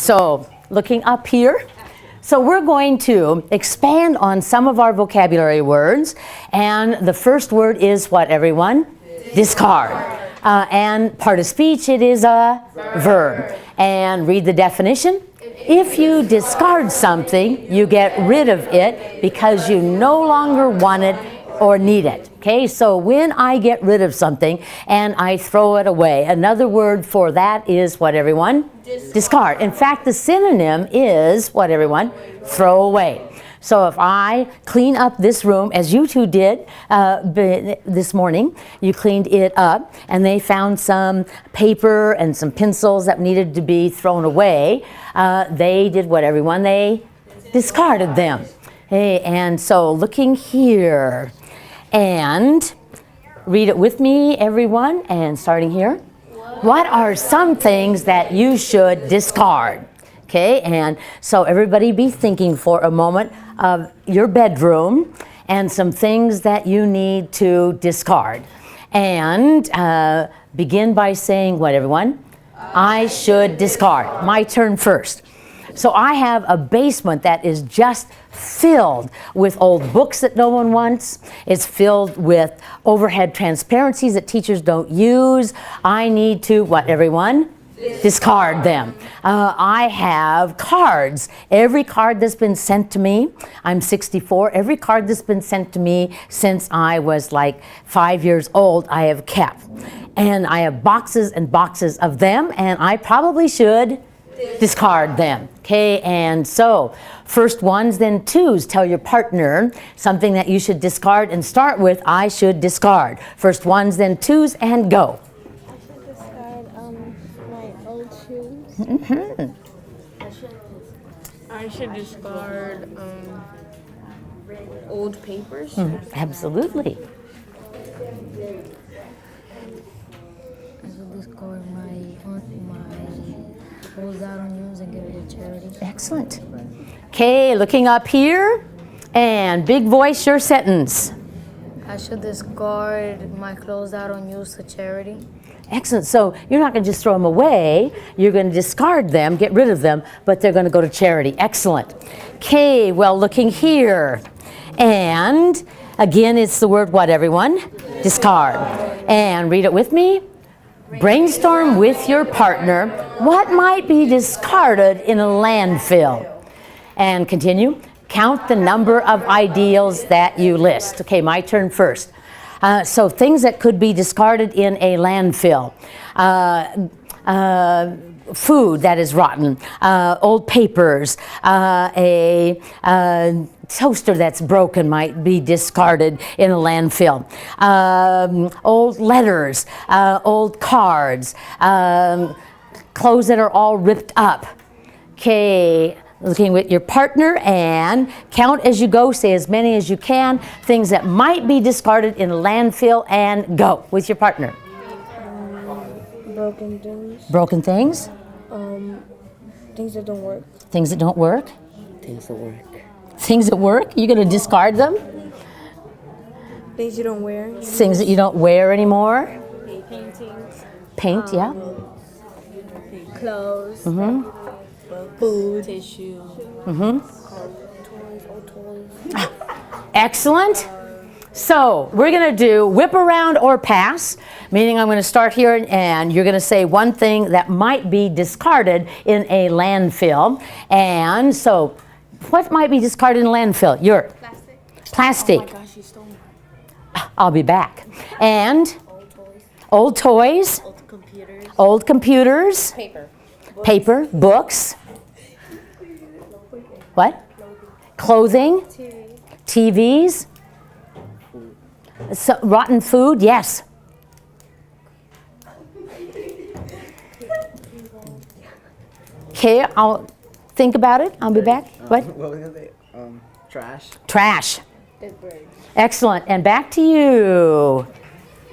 So looking up here, so we're going to expand on some of our vocabulary words, and the first word is what, everyone? Discard. And part of speech, it is a verb. And read the definition. If you discard something, you get rid of it because you no longer want it or need it. Okay, so when I get rid of something and I throw it away, another word for that is what, everyone? Discard. In fact, the synonym is what, everyone? Throw away. So if I clean up this room, as you two did this morning, you cleaned it up, and they found some paper and some pencils that needed to be thrown away. They did what, everyone? They discarded them. Hey, and so looking here, and read it with me, everyone, and starting here. What are some things that you should discard? Okay, and so everybody be thinking for a moment of your bedroom and some things that you need to discard. And begin by saying what, everyone? I should discard. My turn first. So I have a basement that is just filled with old books that no one wants. It's filled with overhead transparencies that teachers don't use. I need to, what, everyone? Discard them. I have cards. Every card that's been sent to me, I'm 64, every card that's been sent to me since I was like 5 years old, I have kept. And I have boxes and boxes of them, and I probably should discard them. Okay, and so first ones, then twos. Tell your partner something that you should discard and start with, I should discard. First ones, then twos, and go. I should discard my old shoes. Mm-hmm. I should discard old papers. Absolutely. I should discard my clothes out on use and give it to charity. Excellent. Okay, looking up here, and big voice your sentence. I should discard my clothes out on use to charity. Excellent. So you're not going to just throw them away. You're going to discard them, get rid of them, but they're going to go to charity. Excellent. Okay, well, looking here, and again, it's the word what, everyone? Discard. And read it with me. Brainstorm with your partner what might be discarded in a landfill. And continue. Count the number of ideals that you list. Okay, my turn first. So things that could be discarded in a landfill. Food that is rotten, old papers, a toaster that's broken might be discarded in a landfill. Old letters, old cards, clothes that are all ripped up. Okay, looking with your partner and count as you go, say as many as you can, things that might be discarded in a landfill, and go with your partner. Broken things. Broken things? Things that don't work. Things that don't work? Things that work. Things that work? You're going to discard them? Things you don't wear. Things that you don't wear anymore? Paintings. Paint, yeah. Clothes. Food. Tissue. Toys. Old toys. Excellent. So we're going to do whip around or pass, meaning I'm going to start here and you're going to say one thing that might be discarded in a landfill. And so what might be discarded in a landfill? Plastic. Oh my gosh, you stole me. I'll be back. And old toys. Old computers. Paper. Books. What? Clothing. TVs. So, rotten food, yes. Okay, I'll think about it. I'll be back. What? What was I gonna say? Trash. Trash. Excellent. And back to you.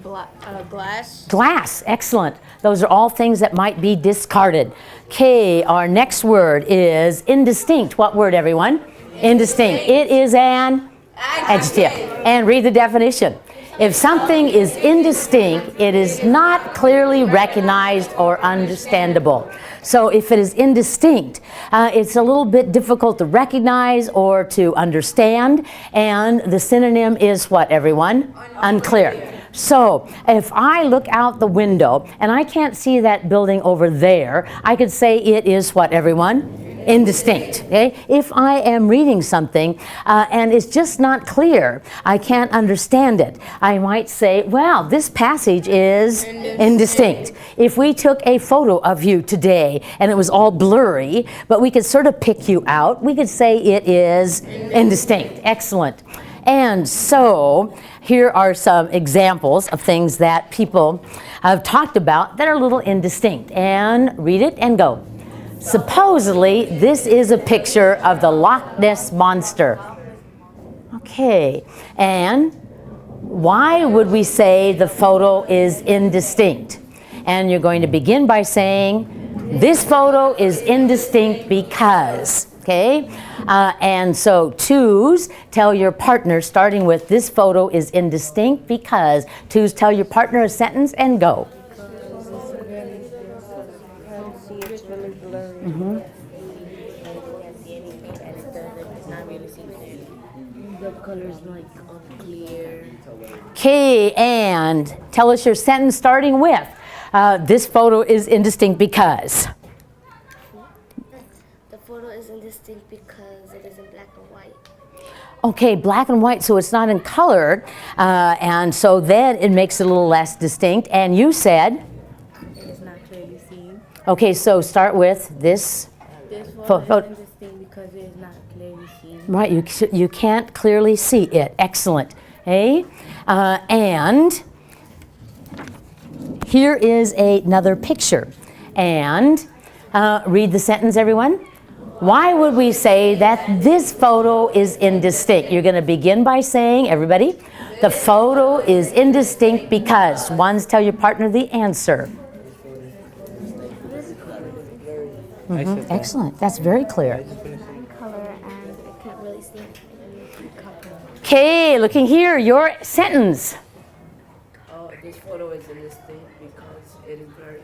Glass. Glass. Excellent. Those are all things that might be discarded. Okay, our next word is indistinct. What word, everyone? Indistinct. It is an adjective. And read the definition. If something is indistinct, it is not clearly recognized or understandable. So if it is indistinct, it's a little bit difficult to recognize or to understand, and the synonym is what, everyone? Unclear. So if I look out the window and I can't see that building over there, I could say it is what, everyone? Indistinct. Okay? If I am reading something and it's just not clear, I can't understand it, I might say, well, this passage is indistinct. If we took a photo of you today and it was all blurry, but we could sort of pick you out, we could say it is indistinct. Excellent. And so here are some examples of things that people have talked about that are a little indistinct. And read it and go. Supposedly, this is a picture of the Loch Ness Monster. Okay, and why would we say the photo is indistinct? And you're going to begin by saying, this photo is indistinct because, okay? And so twos, tell your partner, starting with this photo is indistinct because. Twos, tell your partner a sentence and go. The color's like unclear. Okay, and tell us your sentence starting with, this photo is indistinct because. The photo is indistinct because it is in black and white. Okay, black and white, so it's not in color, and so then it makes it a little less distinct. And you said? It is not clearly seen. Okay, so start with this. This photo is indistinct because it is not clearly seen. Right, you can't clearly see it. Excellent. Okay? And here is another picture. And read the sentence, everyone. Why would we say that this photo is indistinct? You're going to begin by saying, everybody, the photo is indistinct because. Ones, tell your partner the answer. Excellent. That's very clear. Color and it can't really see. Okay, looking here, your sentence. This photo is indistinct because it is blurry.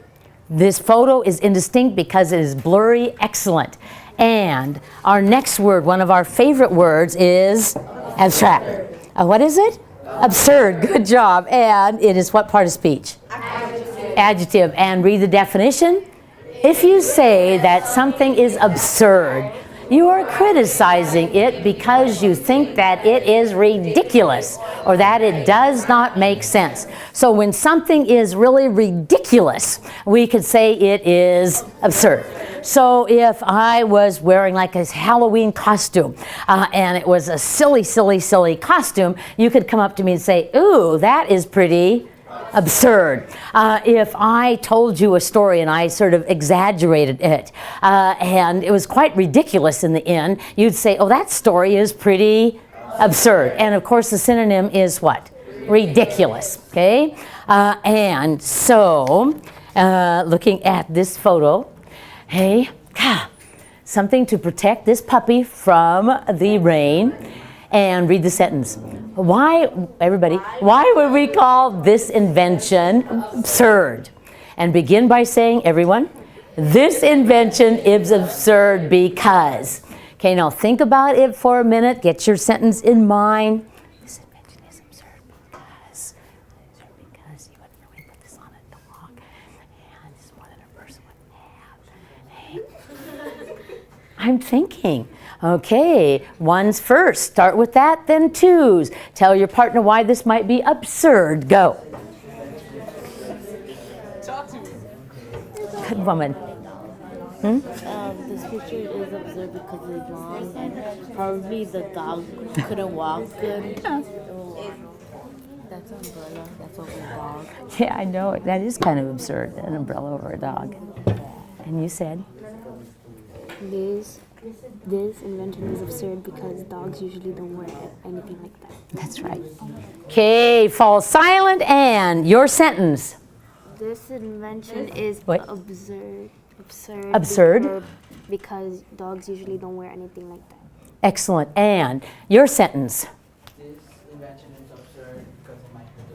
This photo is indistinct because it is blurry. Excellent. And our next word, one of our favorite words, is abstract. What is it? Absurd. Good job. And it is what part of speech? Adjective. And read the definition. If you say that something is absurd, you are criticizing it because you think that it is ridiculous or that it does not make sense. So when something is really ridiculous, we could say it is absurd. So if I was wearing like a Halloween costume and it was a silly, silly, silly costume, you could come up to me and say, ooh, that is pretty absurd. If I told you a story and I sort of exaggerated it and it was quite ridiculous in the end, you'd say, oh, that story is pretty absurd. And of course the synonym is what? Ridiculous. Okay? And so looking at this photo, hey, something to protect this puppy from the rain. And read the sentence. Why, everybody, why would we call this invention absurd? And begin by saying, everyone, this invention is absurd because. Okay, now think about it for a minute. Get your sentence in mind. This invention is absurd because you wouldn't really put this on a dog. And it's more than a person would have. Hey. I'm thinking. Okay, ones first. Start with that, then twos. Tell your partner why this might be absurd. Go. Good woman. This picture is absurd because it's long and probably the dog couldn't walk good. That's an umbrella. That's over a dog. Yeah, I know it. That is kind of absurd, an umbrella over a dog. And you said? This invention is absurd because dogs usually don't wear anything like that. That's right. Okay, fall silent and your sentence. This invention is What? absurd. Absurd? Because dogs usually don't wear anything like that. Excellent. And your sentence. This invention is absurd because it might hurt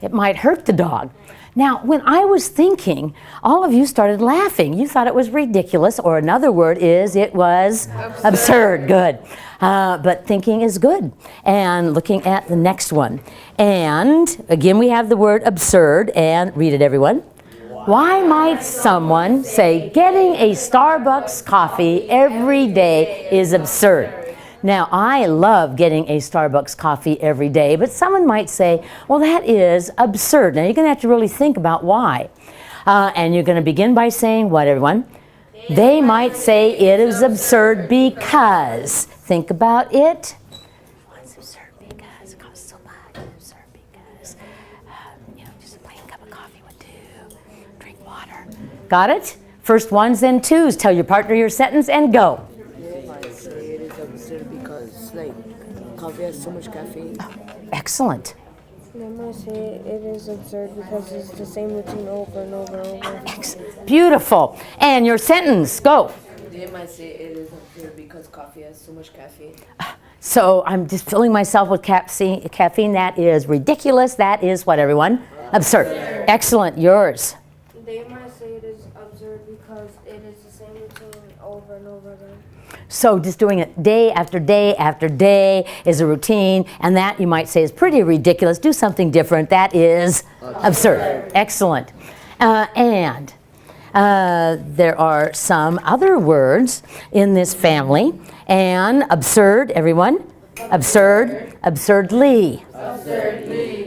It might hurt the dog. Now, when I was thinking, all of you started laughing. You thought it was ridiculous, or another word is it was absurd. Good. But thinking is good. And looking at the next one. And again, we have the word absurd, and read it, everyone. Why might someone say getting a Starbucks coffee every day is absurd? Now, I love getting a Starbucks coffee every day, but someone might say, well, that is absurd. Now, you're going to have to really think about why. And you're going to begin by saying what, everyone? They might say it is absurd because. Think about it. It's absurd because it costs so much. Absurd because, just a plain cup of coffee would do. Drink water. Got it? First ones, then twos. Tell your partner your sentence and go. Coffee has so much caffeine. Excellent. They might say it is absurd because it's the same routine over and over and over. Beautiful. And your sentence, go. They might say it is absurd because coffee has so much caffeine. So I'm just filling myself with caffeine. That is ridiculous. That is what, everyone? Absurd. Excellent. Yours. They might say it is absurd because it is the same routine over and over again. So just doing it day after day after day is a routine, and that you might say is pretty ridiculous. Do something different. That is absurd. Excellent. And there are some other words in this family. And absurd, everyone? Absurd. Absurdly.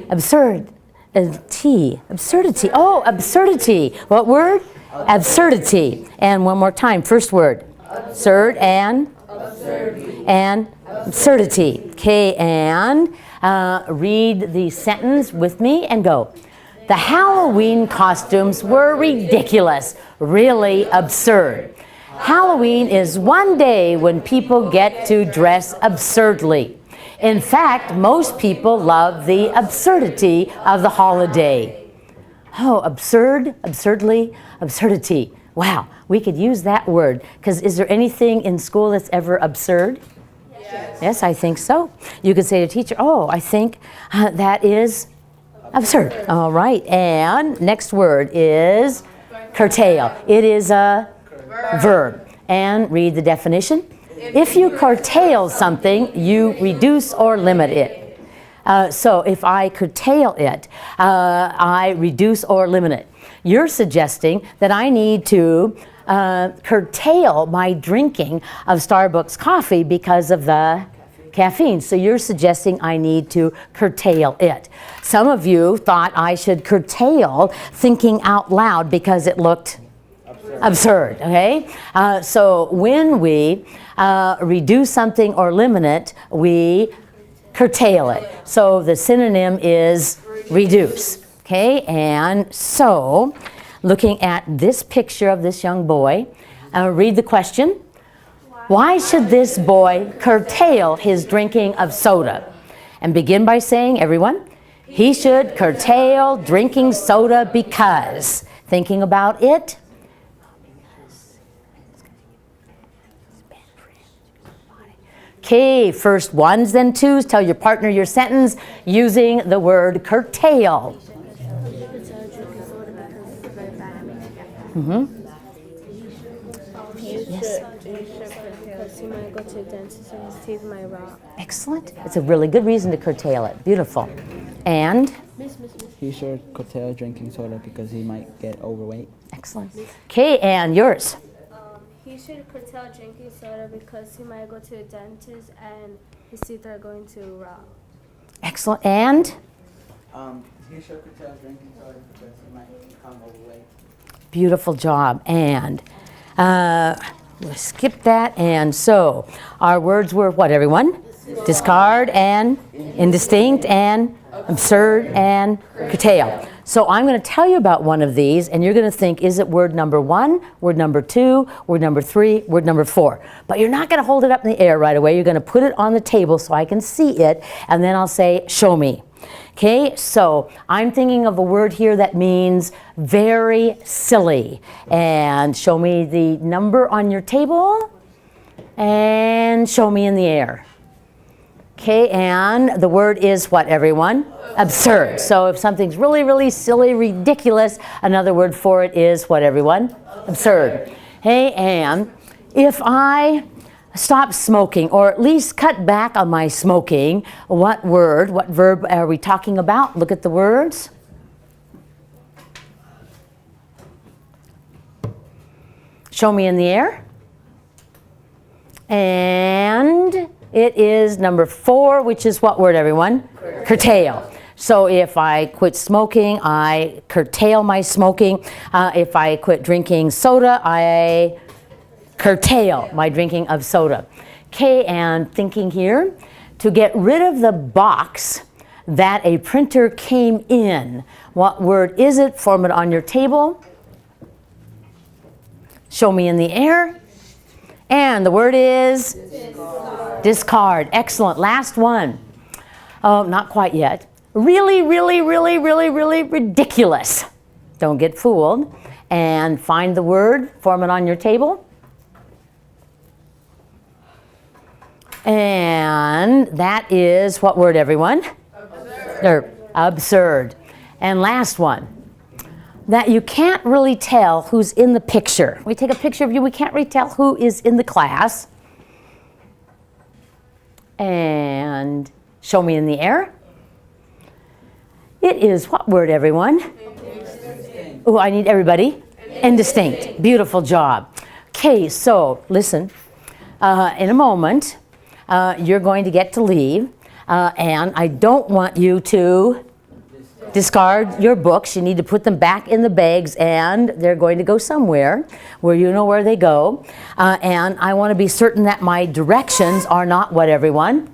Absurd. Absurdity. Oh, absurdity. What word? Absurdity. And one more time. First word. Absurd and absurdity. Okay, and read the sentence with me and go. The Halloween costumes were ridiculous, really absurd. Halloween is one day when people get to dress absurdly. In fact, most people love the absurdity of the holiday. Oh, absurd, absurdly, absurdity. Wow, we could use that word, because is there anything in school that's ever absurd? Yes. Yes, I think so. You could say to a teacher, oh, I think that is absurd. All right, and next word is curtail. It is a verb. And read the definition. If you curtail something, you reduce or limit it. So if I curtail it, I reduce or limit it. You're suggesting that I need to curtail my drinking of Starbucks coffee because of the caffeine. So you're suggesting I need to curtail it. Some of you thought I should curtail thinking out loud because it looked absurd. Okay? So when we reduce something or limit it, we curtail it. So the synonym is reduce. Okay, and so looking at this picture of this young boy, read the question. Why should this boy curtail his drinking of soda? And begin by saying, everyone, he should curtail drinking soda because. Thinking about it. Okay, first ones, then twos. Tell your partner your sentence using the word curtail. Mm-hmm. Yes. Because he might go to the dentist and his teeth might rot. Excellent. It's a really good reason to curtail it. Beautiful. And? He should curtail drinking soda because he might get overweight. Excellent. Okay, and yours? He should curtail drinking soda because he might go to the dentist and his teeth are going to rot. Excellent. And? He should curtail drinking soda because he might become overweight. Beautiful job. And we'll skip that. And so our words were what, everyone? Discard and indistinct and absurd and curtail. So I'm going to tell you about one of these, and you're going to think, is it word number 1, word number 2, word number 3, word number 4? But you're not going to hold it up in the air right away. You're going to put it on the table so I can see it, and then I'll say, show me. Okay, so I'm thinking of a word here that means very silly. And show me the number on your table, and show me in the air. Okay, and the word is what, everyone? Absurd. So if something's really, really silly, ridiculous, another word for it is what, everyone? Absurd. Hey, and if I stop smoking, or at least cut back on my smoking, what word, what verb are we talking about? Look at the words. Show me in the air. And it is number 4, which is what word, everyone? Curtail. So if I quit smoking, I curtail my smoking. If I quit drinking soda, I curtail my drinking of soda. Okay, and thinking here, to get rid of the box that a printer came in, what word is it? Form it on your table. Show me in the air. And the word is? Discard. Excellent. Last one. Oh, not quite yet. Really, really, really, really, really ridiculous. Don't get fooled. And find the word, form it on your table. And that is what word, everyone? Absurd. Absurd. And last one. That you can't really tell who's in the picture. We take a picture of you, we can't really tell who is in the class. And show me in the air. It is what word, everyone? Oh, I need everybody. Indistinct. Beautiful job. Okay, so listen. In a moment, you're going to get to leave. And I don't want you to discard your books. You need to put them back in the bags, and they're going to go somewhere where you know where they go. And I want to be certain that my directions are not what, everyone?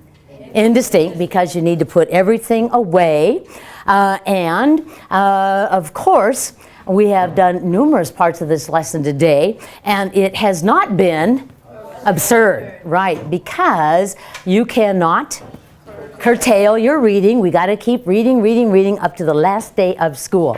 Indistinct, because you need to put everything away. Of course, we have done numerous parts of this lesson today, and it has not been absurd, right? Because you cannot curtail your reading. We got to keep reading, reading, reading up to the last day of school.